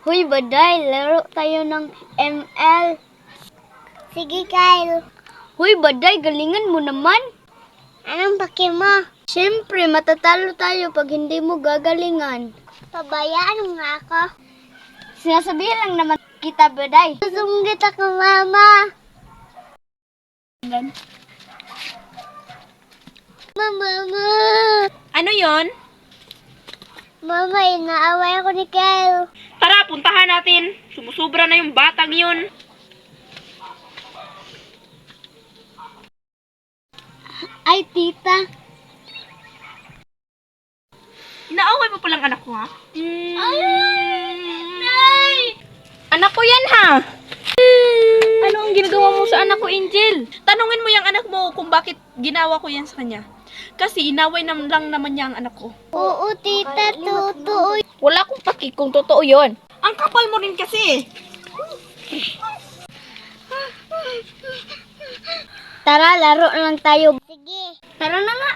Huy, Baday, laro tayo ng ML. Sige, Kyle. Huy, Baday, galingan mo naman. Anong pake mo? Siyempre, matatalo tayo pag hindi mo gagalingan. Pabayaan mo nga ako. Sinasabihan lang naman kita, Baday. Susunggit ako, Mama. Mama. Ano yon? Mama, inaaway ako ni Kyle. Tara, puntahan natin. Sumusubra na yung batang yun. Ay, tita. Inaaway mo palang anak ko, ha? Ay, Nay! Anak ko yan, ha? Ano ang ginagawa mo sa anak ko, Angel? Tanungin mo yung anak mo kung bakit ginawa ko yan sa kanya. Kasi inaway lang naman niya ang anak ko. Oo, tita, totoo. Wala akong paki kung totoo yon. Ang kapal mo rin kasi. Tara, laro na lang tayo. Sige. Tara na nga.